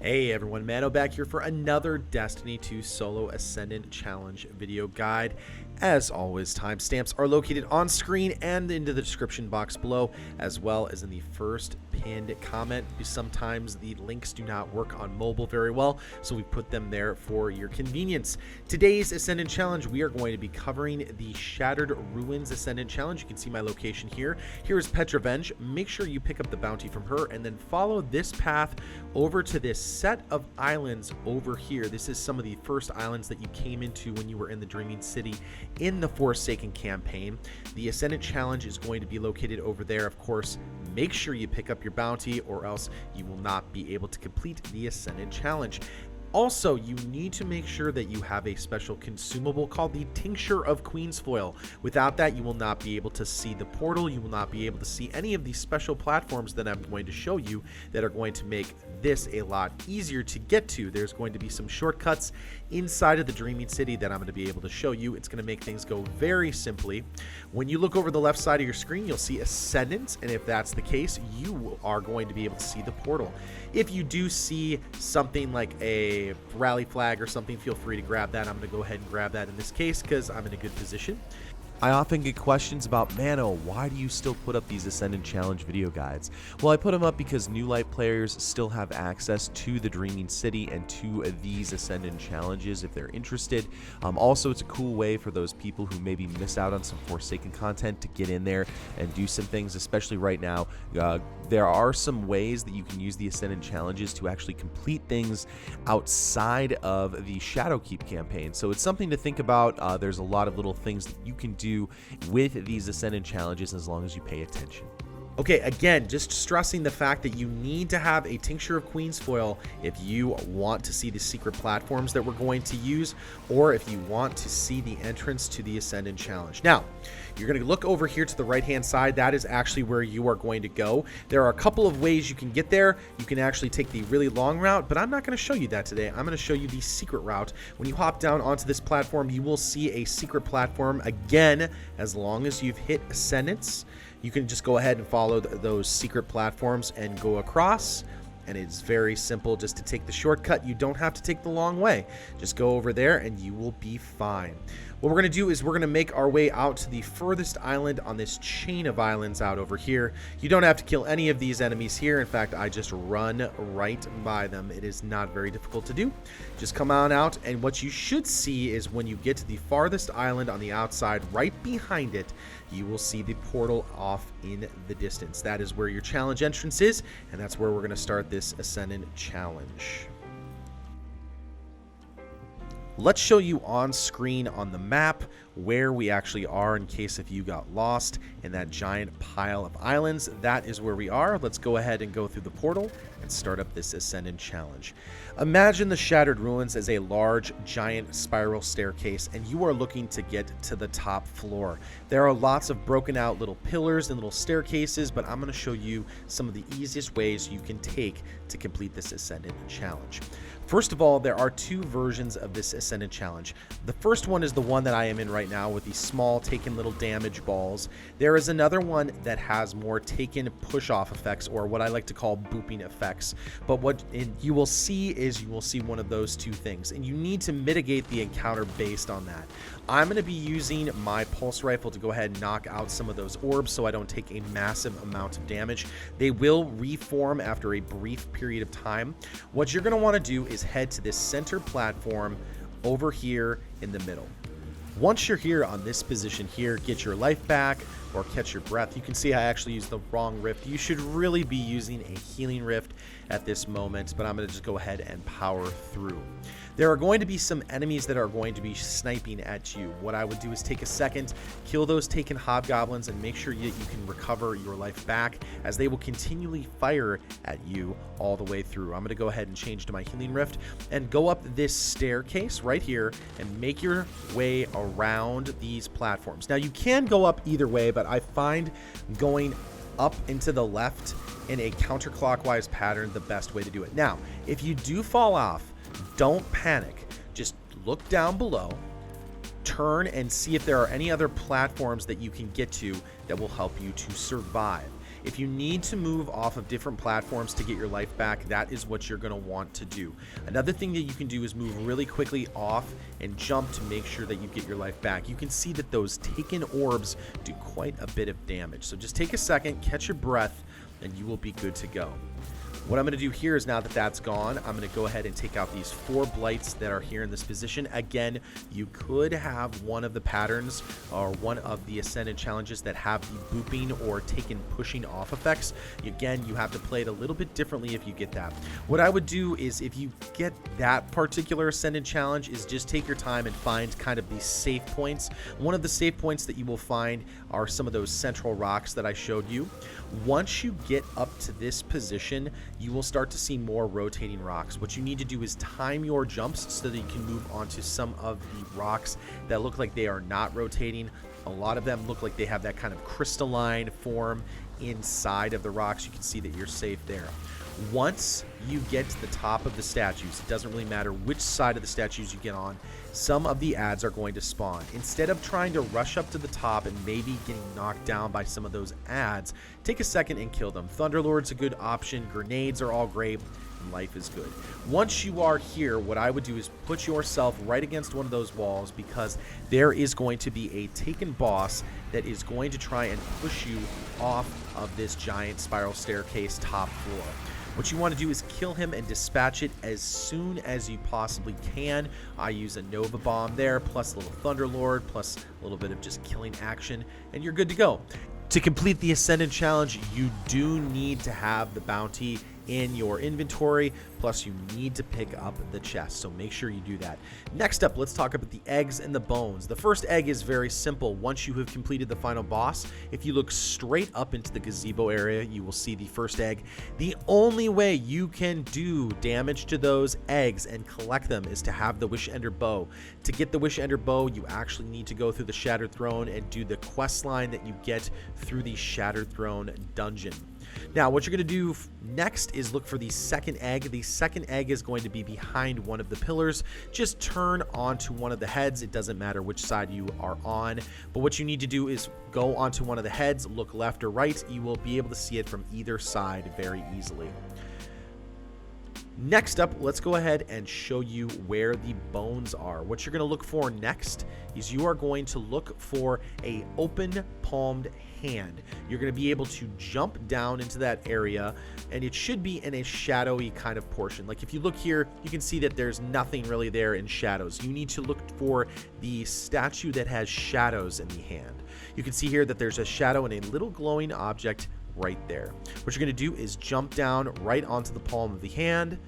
Hey everyone, Mano back here for another Destiny 2 Solo Ascendant Challenge video guide. As always, timestamps are located on screen and into the description box below, as well as in the first pinned comment. Sometimes the links do not work on mobile very well, so we put them there for your convenience. Today's Ascendant Challenge, we are going to be covering the Shattered Ruins Ascendant Challenge. You can see my location here. Here is Petravenge. Make sure you pick up the bounty from her and then follow this path over to this set of islands over here. This is some of the first islands that you came into when you were in the Dreaming City in the Forsaken campaign. The Ascendant Challenge is going to be located over there. Of course, make sure you pick up your bounty or else you will not be able to complete the Ascendant Challenge. Also, you need to make sure that you have a special consumable called the Tincture of Queen's Foil. Without that, you will not be able to see the portal. You will not be able to see any of these special platforms that I'm going to show you that are going to make this a lot easier to get to. There's going to be some shortcuts inside of the Dreaming City that I'm going to be able to show you. It's going to make things go very simply. When you look over the left side of your screen, you'll see Ascendant, and if that's the case, you are going to be able to see the portal. If you do see something like a rally flag or something, feel free to grab that. I'm going to go ahead and grab that in this case because I'm in a good position. I often get questions about, Mano, why do you still put up these Ascendant Challenge video guides? Well, I put them up because new light players still have access to the Dreaming City and to these Ascendant Challenges if they're interested. Also, it's a cool way for those people who maybe miss out on some Forsaken content to get in there and do some things, especially right now. There are some ways that you can use the Ascendant Challenges to actually complete things outside of the Shadowkeep campaign. So it's something to think about. There's a lot of little things that you can do with these Ascendant Challenges as long as you pay attention. Okay, again, just stressing the fact that you need to have a Tincture of Queen's Foil if you want to see the secret platforms that we're going to use, or if you want to see the entrance to the Ascendant Challenge. Now, you're going to look over here to the right-hand side. That is actually where you are going to go. There are a couple of ways you can get there. You can actually take the really long route, but I'm not going to show you that today. I'm going to show you the secret route. When you hop down onto this platform, you will see a secret platform. Again, as long as you've hit Ascendance, you can just go ahead and follow those secret platforms and go across. And it's very simple just to take the shortcut. You don't have to take the long way. Just go over there and you will be fine. What we're going to do is we're going to make our way out to the furthest island on this chain of islands out over here. You don't have to kill any of these enemies here. In fact, I just run right by them. It is not very difficult to do. Just come on out, and what you should see is when you get to the farthest island on the outside, right behind it, you will see the portal off in the distance. That is where your challenge entrance is, and that's where we're going to start this Ascendant Challenge. Let's show you on screen on the map where we actually are in case if you got lost in that giant pile of islands. That is where we are. Let's go ahead and go through the portal and start up this Ascendant Challenge. Imagine the Shattered Ruins as a large, giant spiral staircase, and you are looking to get to the top floor. There are lots of broken out little pillars and little staircases, but I'm going to show you some of the easiest ways you can take to complete this Ascendant Challenge. First of all, there are two versions of this Ascendant Challenge. The first one is the one that I am in right now with these small taken little damage balls. There is another one that has more taken push-off effects, or what I like to call booping effects. But what you will see is you will see one of those two things, and you need to mitigate the encounter based on that. I'm going to be using my pulse rifle to go ahead and knock out some of those orbs so I don't take a massive amount of damage. They will reform after a brief period of time. What you're going to want to do is head to this center platform over here in the middle. Once you're here on this position here, get your life back or catch your breath. You can see I actually used the wrong rift. You should really be using a healing rift at this moment, but I'm going to just go ahead and power through. There are going to be some enemies that are going to be sniping at you. What I would do is take a second, kill those taken hobgoblins, and make sure you can recover your life back, as they will continually fire at you all the way through. I'm going to go ahead and change to my healing rift and go up this staircase right here and make your way around these platforms. Now, you can go up either way, but I find going up into the left in a counterclockwise pattern the best way to do it. Now, if you do fall off, don't panic. Just look down below, turn, and see if there are any other platforms that you can get to that will help you to survive. If you need to move off of different platforms to get your life back, that is what you're going to want to do. Another thing that you can do is move really quickly off and jump to make sure that you get your life back. You can see that those taken orbs do quite a bit of damage. So just take a second, catch your breath, and you will be good to go. What I'm going to do here is, now that that's gone, I'm going to go ahead and take out these 4 blights that are here in this position. Again, you could have one of the patterns or one of the Ascendant challenges that have the booping or taken pushing off effects. Again, you have to play it a little bit differently if you get that. What I would do is, if you get that particular Ascendant challenge, is just take your time and find kind of these safe points. One of the safe points that you will find are some of those central rocks that I showed you. Once you get up to this position, you will start to see more rotating rocks. What you need to do is time your jumps so that you can move onto some of the rocks that look like they are not rotating. A lot of them look like they have that kind of crystalline form inside of the rocks. You can see that you're safe there. Once you get to the top of the statues, it doesn't really matter which side of the statues you get on, some of the ads are going to spawn. Instead of trying to rush up to the top and maybe getting knocked down by some of those ads, take a second and kill them. Thunderlord's a good option, grenades are all great, and life is good. Once you are here, what I would do is put yourself right against one of those walls, because there is going to be a taken boss that is going to try and push you off of this giant spiral staircase top floor. What you want to do is kill him and dispatch it as soon as you possibly can. I use a Nova Bomb there, plus a little Thunderlord, plus a little bit of just killing action, and you're good to go. To complete the Ascendant challenge, you do need to have the bounty in your inventory, plus you need to pick up the chest, so make sure you do that. Next up, let's talk about the eggs and the bones. The first egg is very simple. Once you have completed the final boss, if you look straight up into the gazebo area, you will see the first egg. The only way you can do damage to those eggs and collect them is to have the Wish Ender bow. To get the Wish Ender bow, you actually need to go through the Shattered Throne and do the quest line that you get through the Shattered Throne dungeon. Now, what you're going to do next is look for the second egg. The second egg is going to be behind one of the pillars. Just turn onto one of the heads. It doesn't matter which side you are on, but what you need to do is go onto one of the heads, look left or right. You will be able to see it from either side very easily. Next up, let's go ahead and show you where the bones are. What you're going to look for next is you are going to look for a open palmed hand. You're going to be able to jump down into that area, and it should be in a shadowy kind of portion. Like if you look here, you can see that there's nothing really there in shadows. You need to look for the statue that has shadows in the hand. You can see here that there's a shadow and a little glowing object right there. What you're going to do is jump down right onto the palm of the hand,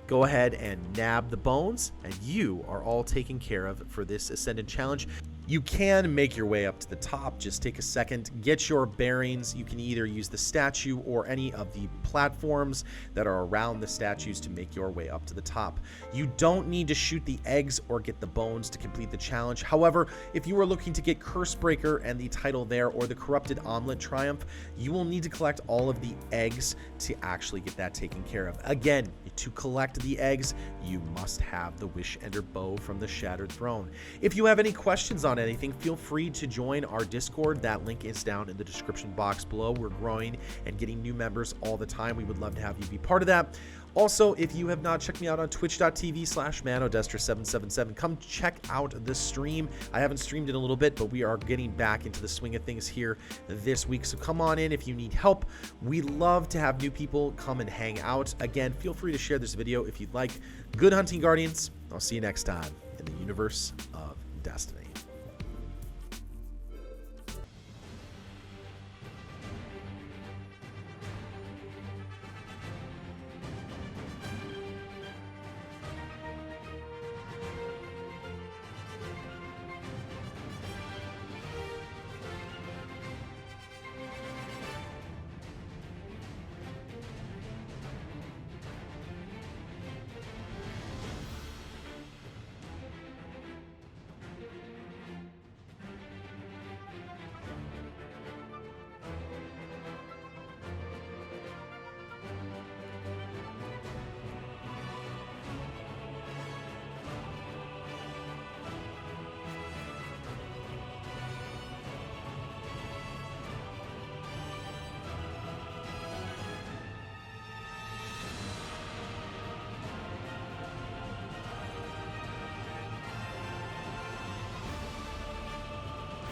go ahead and nab the bones, and you are all taken care of for this Ascendant challenge. You can make your way up to the top. Just take a second, get your bearings. You can either use the statue or any of the platforms that are around the statues to make your way up to the top. You don't need to shoot the eggs or get the bones to complete the challenge. However, if you are looking to get Cursebreaker and the title there, or the Corrupted Omelet Triumph, you will need to collect all of the eggs to actually get that taken care of. Again, to collect the eggs, you must have the Wish Ender bow from the Shattered Throne. If you have any questions on anything, feel free to join our Discord. That link is down in the description box below. We're growing and getting new members all the time. We would love to have you be part of that. Also, if you have not checked me out on twitch.tv/manodestra777, come check out the stream. I haven't streamed in a little bit, but we are getting back into the swing of things here this week. So come on in if you need help. We love to have new people come and hang out. Again, feel free to share this video if you'd like. Good hunting, Guardians. I'll see you next time in the universe of Destiny.